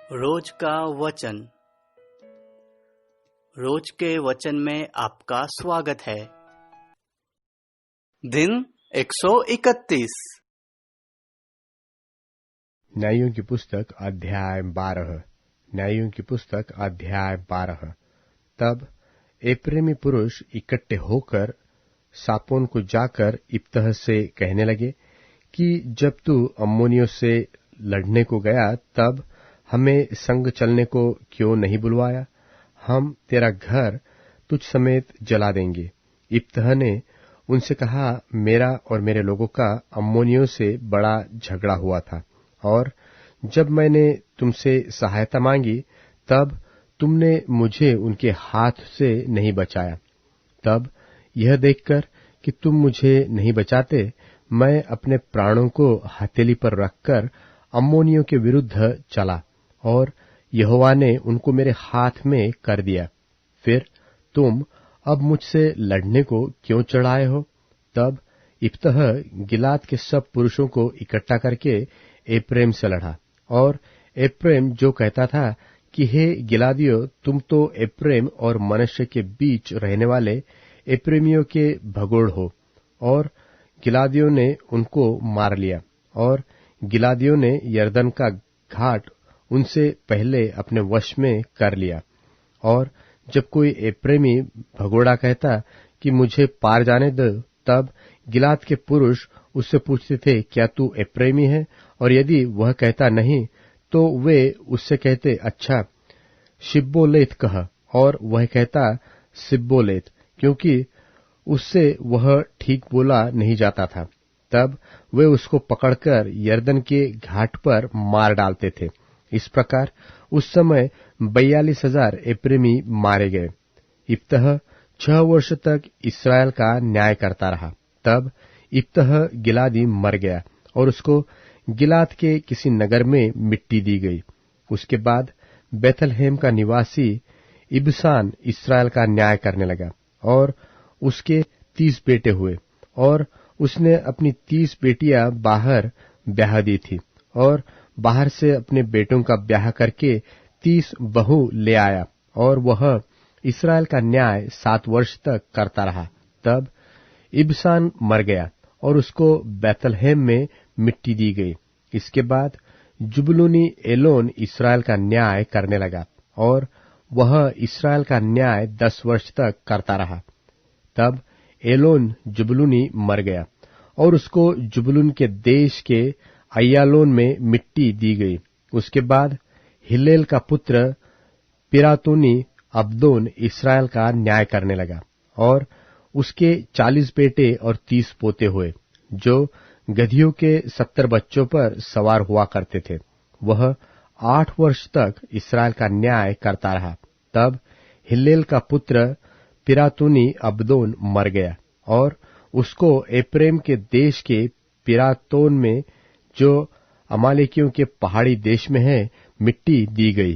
रोज का वचन। रोज के वचन में आपका स्वागत है। दिन 131। न्यायों की पुस्तक अध्याय 12। न्यायों की पुस्तक अध्याय 12। तब एप्रेमी पुरुष इकट्ठे होकर सापोन को जाकर इप्तह से कहने लगे कि जब तू अम्मोनियों से लड़ने को गया तब हमें संग चलने को क्यों नहीं बुलवाया? हम तेरा घर तुझ समेत जला देंगे। इप्तह ने उनसे कहा, मेरा और मेरे लोगों का अम्मोनियों से बड़ा झगड़ा हुआ था, और जब मैंने तुमसे सहायता मांगी तब तुमने मुझे उनके हाथ से नहीं बचाया। तब यह देखकर कि तुम मुझे नहीं बचाते, मैं अपने प्राणों को हथेली पर रखकर अम्मोनियों के विरुद्ध चला, और यहोवा ने उनको मेरे हाथ में कर दिया। फिर तुम अब मुझसे लड़ने को क्यों चढ़ाए हो? तब इप्तह गिलाद के सब पुरुषों को इकट्ठा करके एप्रेम से लड़ा, और एप्रेम जो कहता था कि हे गिलादियों, तुम तो एप्रेम और मनश्शे के बीच रहने वाले एप्रेमियों के भगोड़ हो, और गिलादियों ने उनको मार लिया, और गिलादियों ने यरदन का घाट उनसे पहले अपने वश में कर लिया। और जब कोई एप्रेमी भगोड़ा कहता कि मुझे पार जाने दो, तब गिलाद के पुरुष उससे पूछते थे, क्या तू एप्रेमी है? और यदि वह कहता नहीं, तो वे उससे कहते, अच्छा शिब्बोलेत कह, और वह कहता सिब्बोलेत, क्योंकि उससे वह ठीक बोला नहीं जाता था। तब वे उसको पकड़कर यरदन के घाट पर मार डालते थे। इस प्रकार उस समय 42,000 एप्रेमी मारे गए। इप्तह 6 वर्ष तक इस्राएल का न्याय करता रहा। तब इप्तह गिलादी मर गया, और उसको गिलाद के किसी नगर में मिट्टी दी गई। उसके बाद बेथलहेम का निवासी इबसान इस्राएल का न्याय करने लगा, और उसके 30 बेटे हुए, और उसने अपनी 30 बेटियां बाहर ब्याह दी थी, और बाहर से अपने बेटों का ब्याह करके 30 बहू ले आया, और वह इस्राएल का न्याय 7 वर्ष तक करता रहा। तब इबसान मर गया, और उसको बेथलहेम में मिट्टी दी गई। इसके बाद जुबलूनी एलोन इस्राएल का न्याय करने लगा, और वह इस्राएल का न्याय 10 वर्ष तक करता रहा। तब एलोन जुबलूनी मर गया, और उसको जुबलून के देश के अय्यालोन में मिट्टी दी गई। उसके बाद हिल्लेल का पुत्र पिरातोनी अब्दोन इस्राएल का न्याय करने लगा, और उसके 40 बेटे और 30 पोते हुए, जो गधियों के 70 बच्चों पर सवार हुआ करते थे। वह 8 वर्ष तक इस्राएल का न्याय करता रहा। तब हिल्लेल का पुत्र पिरातोनी अब्दोन मर गया, और उसको एप्रेम के देश के पिरातोन में, जो अमालेकियों के पहाड़ी देश में है, मिट्टी दी गई।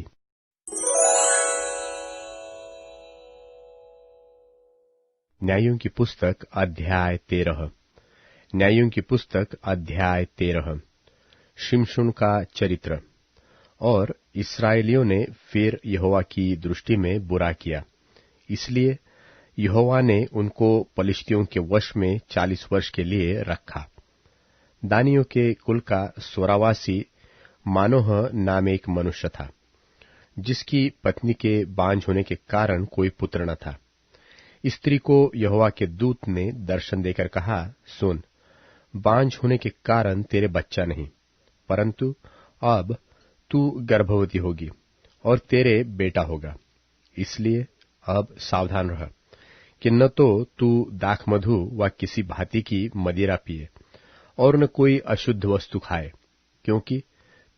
न्यायों की पुस्तक अध्याय 13। न्यायों की पुस्तक अध्याय 13। शिमशोन का चरित्र। और इस्राएलियों ने फिर यहोवा की दृष्टि में बुरा किया, इसलिए यहोवा ने उनको पलिश्तियों के वश में 40 वर्ष के लिए रखा। दानियों के कुल का सोरावासी मानोह नाम एक मनुष्य था, जिसकी पत्नी के बांझ होने के कारण कोई पुत्र न था। स्त्री को यहोवा के दूत ने दर्शन देकर कहा, सुन, बांझ होने के कारण तेरे बच्चा नहीं, परंतु अब तू गर्भवती होगी, और तेरे बेटा होगा। इसलिए अब सावधान रह कि न तो तू दाखमधु व किसी भांति की मदिरा पिए, और न कोई अशुद्ध वस्तु खाए, क्योंकि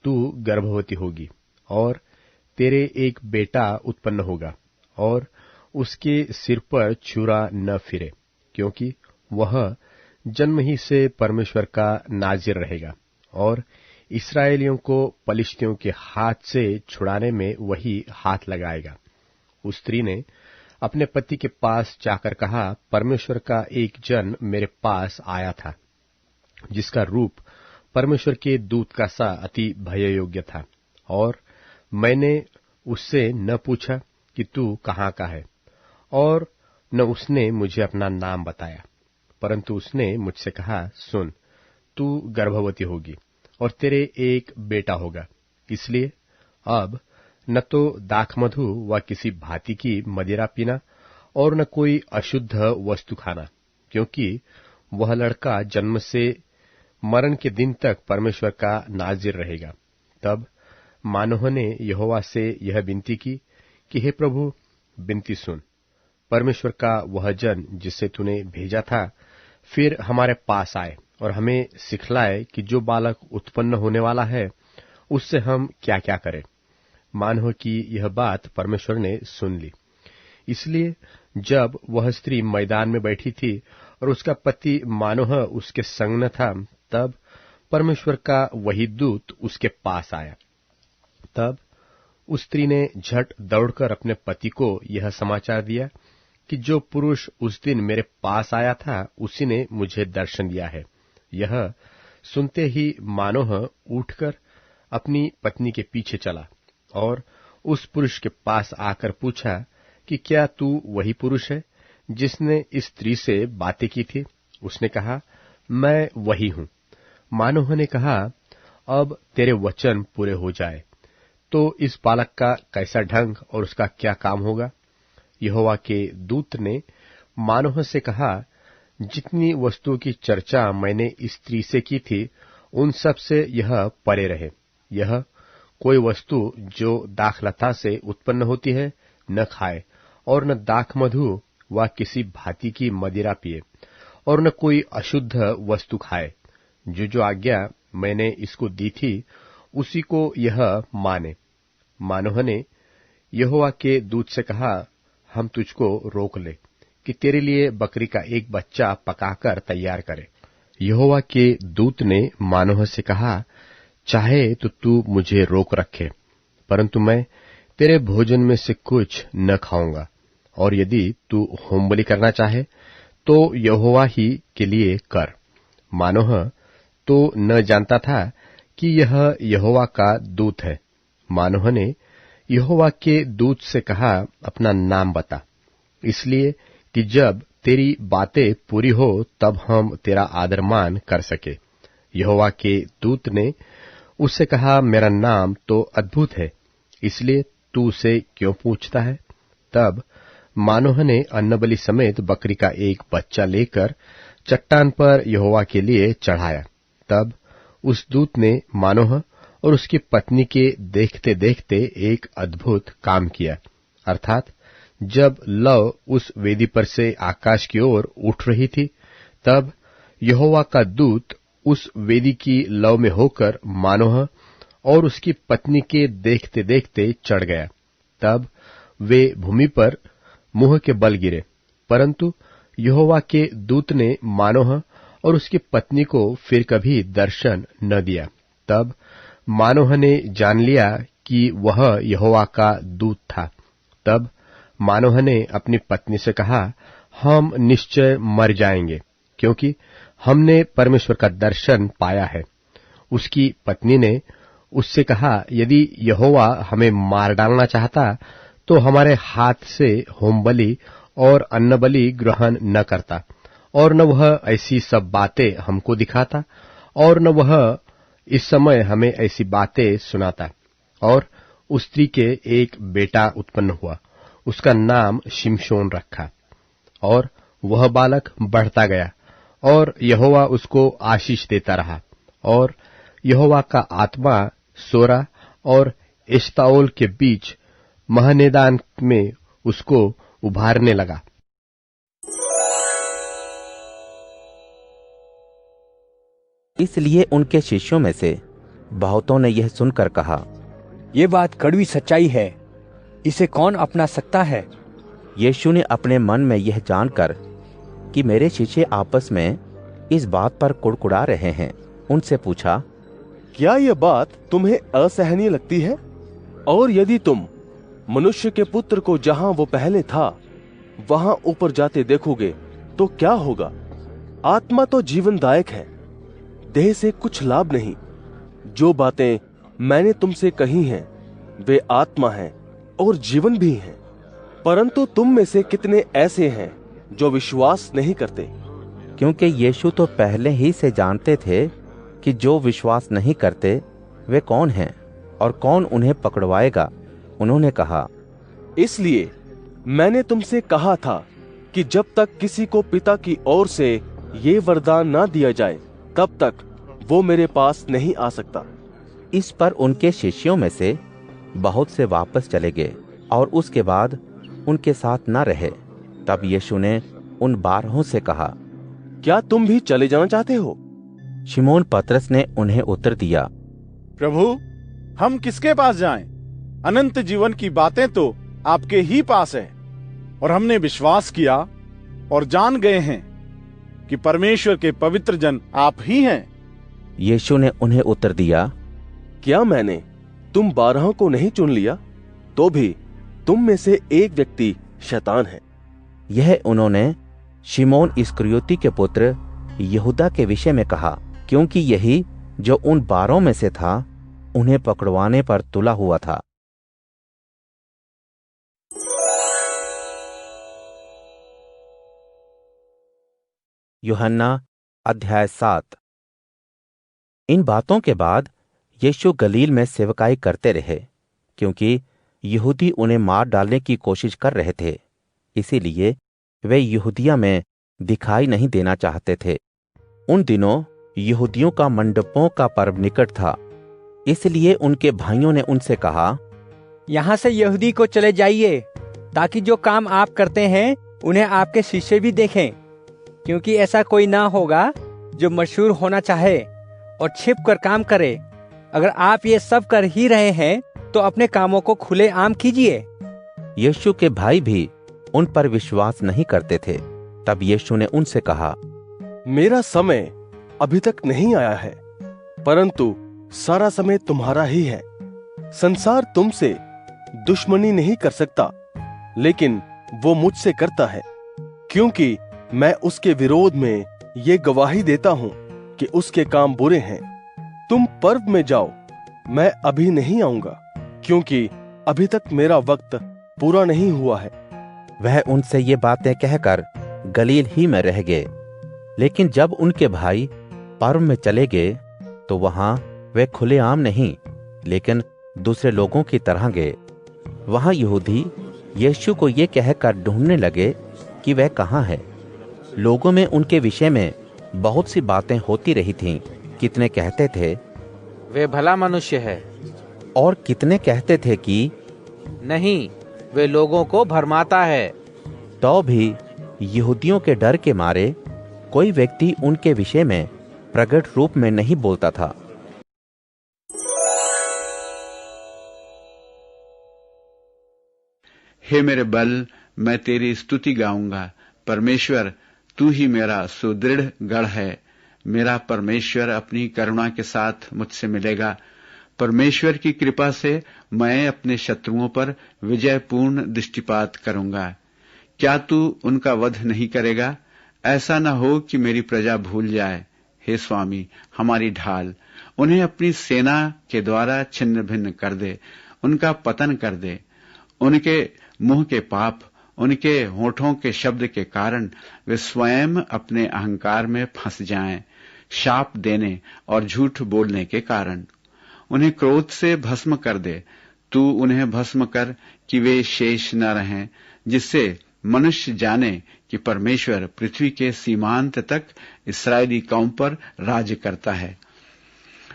तू गर्भवती होगी, और तेरे एक बेटा उत्पन्न होगा, और उसके सिर पर छुरा न फिरे, क्योंकि वह जन्म ही से परमेश्वर का नाजिर रहेगा, और इस्राएलियों को पलिश्तियों के हाथ से छुड़ाने में वही हाथ लगाएगा। उस स्त्री ने अपने पति के पास जाकर कहा, परमेश्वर का एक जन मेरे पास आया था, जिसका रूप परमेश्वर के दूत का सा अति भय योग्य था, और मैंने उससे न पूछा कि तू कहाँ का है, और न उसने मुझे अपना नाम बताया, परंतु उसने मुझसे कहा, सुन, तू गर्भवती होगी और तेरे एक बेटा होगा। इसलिए अब न तो दाखमधु व किसी भांति की मदिरा पीना और न कोई अशुद्ध वस्तु खाना, क्योंकि वह लड़का जन्म से मरण के दिन तक परमेश्वर का नाजिर रहेगा। तब मानोह ने यहोवा से यह विनती की कि हे प्रभु, विनती सुन, परमेश्वर का वह जन जिसे तूने भेजा था फिर हमारे पास आए और हमें सिखलाए कि जो बालक उत्पन्न होने वाला है उससे हम क्या क्या करें। मानोह की यह बात परमेश्वर ने सुन ली। इसलिए जब वह स्त्री मैदान में बैठी थी और उसका पति मानोह उसके संग न था, तब परमेश्वर का वही दूत उसके पास आया। तब उस स्त्री ने झट दौड़कर अपने पति को यह समाचार दिया कि जो पुरुष उस दिन मेरे पास आया था उसी ने मुझे दर्शन दिया है। यह सुनते ही मानोह उठकर अपनी पत्नी के पीछे चला और उस पुरुष के पास आकर पूछा कि क्या तू वही पुरुष है जिसने इस स्त्री से बातें की थी? उसने कहा, मैं वही हूं। मानोह ने कहा, अब तेरे वचन पूरे हो जाए तो इस बालक का कैसा ढंग और उसका क्या काम होगा? यहोवा के दूत ने मानोह से कहा, जितनी वस्तुओं की चर्चा मैंने इस स्त्री से की थी उन सब से यह परे रहे। यह कोई वस्तु जो दाखलता से उत्पन्न होती है न खाए, और न दाखमधु व किसी भांति की मदिरा पिए, और न कोई अशुद्ध वस्तु खाए। जो आज्ञा मैंने इसको दी थी उसी को यह माने। मानोह ने यहोवा के दूत से कहा, हम तुझको रोक ले कि तेरे लिए बकरी का एक बच्चा पकाकर तैयार करे। यहोवा के दूत ने मानोह से कहा, चाहे तो तू मुझे रोक रखे, परंतु मैं तेरे भोजन में से कुछ न खाऊंगा, और यदि तू होमबलि करना चाहे तो यहोवा ही के लिए कर। मानोह तो न जानता था कि यह यहोवा का दूत है। मानोह ने यहोवा के दूत से कहा, अपना नाम बता, इसलिए कि जब तेरी बातें पूरी हो तब हम तेरा आदर मान कर सके। यहोवा के दूत ने उससे कहा, मेरा नाम तो अद्भुत है, इसलिए तू उसे क्यों पूछता है? तब मानोह ने अन्नबलि समेत बकरी का एक बच्चा लेकर चट्टान पर यहोवा के लिए चढ़ाया। तब उस दूत ने मानोह और उसकी पत्नी के देखते देखते एक अद्भुत काम किया, अर्थात जब लौ उस वेदी पर से आकाश की ओर उठ रही थी, तब यहोवा का दूत उस वेदी की लौ में होकर मानोह और उसकी पत्नी के देखते देखते चढ़ गया। तब वे भूमि पर मुंह के बल गिरे, परंतु यहोवा के दूत ने मानोह और उसकी पत्नी को फिर कभी दर्शन न दिया। तब मानोह ने जान लिया कि वह यहोवा का दूत था। तब मानोह ने अपनी पत्नी से कहा, हम निश्चय मर जाएंगे, क्योंकि हमने परमेश्वर का दर्शन पाया है। उसकी पत्नी ने उससे कहा, यदि यहोवा हमें मार डालना चाहता तो हमारे हाथ से होमबलि और अन्नबलि ग्रहण न करता, और न वह ऐसी सब बातें हमको दिखाता, और न वह इस समय हमें ऐसी बातें सुनाता। और उस स्त्री के एक बेटा उत्पन्न हुआ, उसका नाम शिमशोन रखा। और वह बालक बढ़ता गया, और यहोवा उसको आशीष देता रहा, और यहोवा का आत्मा सोरा और एश्ताओल के बीच महनेदान में उसको उभारने लगा। इसलिए उनके शिष्यों में से बहुतों ने यह सुनकर कहा, ये बात कड़वी सच्चाई है, इसे कौन अपना सकता है? यीशु ने अपने मन में यह जानकर कि मेरे शिष्य आपस में इस बात पर कुड़कुड़ा रहे हैं, उनसे पूछा, क्या यह बात तुम्हें असहनीय लगती है? और यदि तुम मनुष्य के पुत्र को जहां वो पहले था वहां ऊपर जाते देखोगे तो क्या होगा? आत्मा तो जीवनदायक है, देह से कुछ लाभ नहीं। जो बातें मैंने तुमसे कही हैं वे आत्मा हैं और जीवन भी हैं। परंतु तुम में से कितने ऐसे हैं जो विश्वास नहीं करते? क्योंकि यीशु तो पहले ही से जानते थे कि जो विश्वास नहीं करते वे कौन हैं और कौन उन्हें पकड़वाएगा। उन्होंने कहा, इसलिए मैंने तुमसे कहा था कि जब तक किसी को पिता की ओर से ये वरदान ना दिया जाए तब तक वो मेरे पास नहीं आ सकता। इस पर उनके शिष्यों में से बहुत से वापस चले गए और उसके बाद उनके साथ न रहे। तब यीशु ने उन 12 से कहा, क्या तुम भी चले जाना चाहते हो? शिमोन पतरस ने उन्हें उत्तर दिया, प्रभु, हम किसके पास जाएं? अनंत जीवन की बातें तो आपके ही पास है, और हमने विश्वास किया और जान गए हैं कि परमेश्वर के पवित्र जन आप ही हैं। यीशु ने उन्हें उत्तर दिया, क्या मैंने तुम 12 को नहीं चुन लिया? तो भी तुम में से एक व्यक्ति शैतान है। यह उन्होंने शिमोन इस्करियोती के पुत्र यहूदा के विषय में कहा, क्योंकि यही जो उन 12 में से था उन्हें पकड़वाने पर तुला हुआ था। यूहन्ना अध्याय 7। इन बातों के बाद यीशु गलील में सेवकाई करते रहे, क्योंकि यहूदी उन्हें मार डालने की कोशिश कर रहे थे। इसीलिए वे यहूदिया में दिखाई नहीं देना चाहते थे। उन दिनों यहूदियों का मंडपों का पर्व निकट था। इसलिए उनके भाइयों ने उनसे कहा, यहाँ से यहूदी को चले जाइए, ताकि जो काम आप करते हैं उन्हें आपके शिष्य भी देखें। क्योंकि ऐसा कोई ना होगा जो मशहूर होना चाहे और छिप कर काम करे। अगर आप ये सब कर ही रहे हैं तो अपने कामों को खुले आम कीजिए। यीशु के भाई भी उन पर विश्वास नहीं करते थे। तब यीशु ने उनसे कहा, मेरा समय अभी तक नहीं आया है, परंतु सारा समय तुम्हारा ही है। संसार तुमसे दुश्मनी नहीं कर सकता, लेकिन वो मुझसे करता है, क्योंकि मैं उसके विरोध में ये गवाही देता हूं कि उसके काम बुरे हैं। तुम पर्व में जाओ, मैं अभी नहीं आऊंगा, क्योंकि अभी तक मेरा वक्त पूरा नहीं हुआ है। वह उनसे ये बातें कहकर गलील ही में रह गए। लेकिन जब उनके भाई पर्व में चले गए तो वहां वे खुलेआम नहीं, लेकिन दूसरे लोगों की तरह गए। वहां यहूदी यीशु को ये कहकर ढूंढने लगे कि वह कहाँ है। लोगों में उनके विषय में बहुत सी बातें होती रही थीं। कितने कहते थे, वे भला मनुष्य है, और कितने कहते थे कि नहीं, वे लोगों को भरमाता है। तो भी यहूदियों के डर के मारे कोई व्यक्ति उनके विषय में प्रकट रूप में नहीं बोलता था। हे मेरे बल, मैं तेरी स्तुति गाऊंगा। परमेश्वर, तू ही मेरा सुदृढ़ गढ़ है। मेरा परमेश्वर अपनी करुणा के साथ मुझसे मिलेगा। परमेश्वर की कृपा से मैं अपने शत्रुओं पर विजयपूर्ण दृष्टिपात करूंगा। क्या तू उनका वध नहीं करेगा? ऐसा न हो कि मेरी प्रजा भूल जाए। हे स्वामी, हमारी ढाल, उन्हें अपनी सेना के द्वारा छिन्न भिन्न कर दे, उनका पतन कर दे। उनके मुंह के पाप, उनके होठों के शब्द के कारण वे स्वयं अपने अहंकार में फंस जाएं, शाप देने और झूठ बोलने के कारण। उन्हें क्रोध से भस्म कर दे। तू उन्हें भस्म कर कि वे शेष न रहें, जिससे मनुष्य जाने कि परमेश्वर पृथ्वी के सीमांत तक इस्राएली कौम पर राज्य करता है।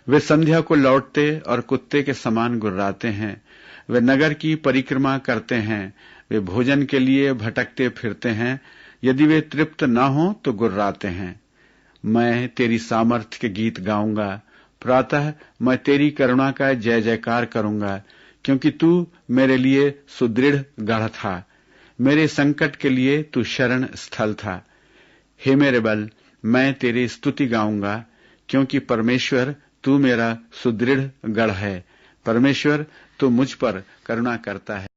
वे संध्या को लौटते और कुत्ते के समान गुर्राते हैं। वे नगर की परिक्रमा करते हैं। वे भोजन के लिए भटकते फिरते हैं। यदि वे तृप्त न हो तो गुर्राते हैं। मैं तेरी सामर्थ्य के गीत गाऊंगा। प्रातः मैं तेरी करुणा का जय जयकार करूंगा, क्योंकि तू मेरे लिए सुदृढ़ गढ़ था। मेरे संकट के लिए तू शरण स्थल था। हे मेरे बल, मैं तेरी स्तुति गाऊंगा, क्योंकि परमेश्वर तू मेरा सुदृढ़ गढ़ है। परमेश्वर तू मुझ पर करुणा करता है।